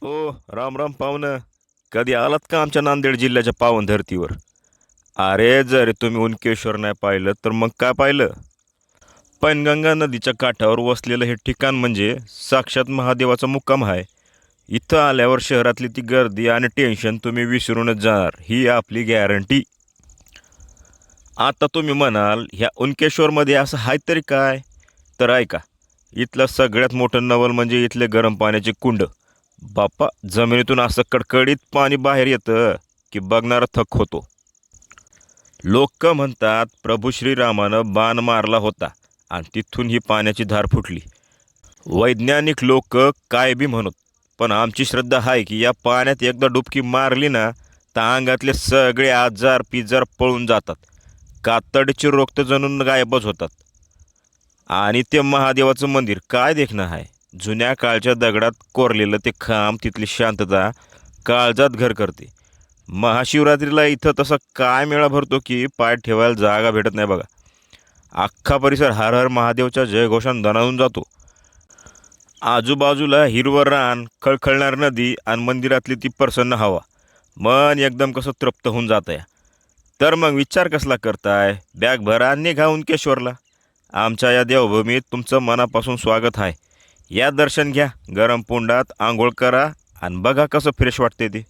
ओ राम राम पाहुणं. कधी आलात का आमच्या नांदेड जिल्ह्याच्या पावन धर्तीवर? अरे जर तुम्ही उनकेश्वर नाही पाहिलं तर मग काय पाहिलं? पैनगंगा नदीच्या काठावर वसलेलं हे ठिकाण म्हणजे साक्षात महादेवाचा मुक्काम आहे. इथं आल्यावर शहरातली ती गर्दी आणि टेन्शन तुम्ही विसरूनच जाणार, ही आपली गॅरंटी. आता तुम्ही म्हणाल ह्या उनकेश्वरमध्ये असं आहे तरी काय? तर ऐका, इथलं सगळ्यात मोठं नवल म्हणजे इथले गरम पाण्याचे कुंड. बाप्पा, जमिनीतून असं कडकडीत पाणी बाहेर येतं की बघणारा थक होतो. लोक म्हणतात प्रभू श्रीरामानं बाण मारला होता आणि तिथून ही पाण्याची धार फुटली. वैज्ञानिक लोक काय बी म्हणत, पण आमची श्रद्धा आहे की या पाण्यात एकदा डुबकी मारली ना तर अंगातले सगळे आजार पिजार पळून जातात. कातडीचे रोग तर जणून गायबच होतात. आणि ते महादेवाचं मंदिर काय देखणं आहे. जुन्या काळच्या दगडात कोरलेलं ते खांब, तिथली शांतता काळजात घर करते. महाशिवरात्रीला इथं तसा काय मेळा भरतो की पाय ठेवायला जागा भेटत नाही बघा. अख्खा परिसर हर हर महादेवच्या जयघोषानं दणाणून जातो. आजूबाजूला हिरवं रान, खळखळणार नदी आणि मंदिरातली ती प्रसन्न हवा, मन एकदम कसं तृप्त होऊन जातं या. तर मग विचार कसला करताय? बॅग भरा आणि निघा उनकेश्वरला. आमच्या या देवभूमीत तुमचं मनापासून स्वागत आहे. या दर्शन घ्या, गरम कुंडात आंघोळ करा आणि बघा कसं फ्रेश वाटते ते.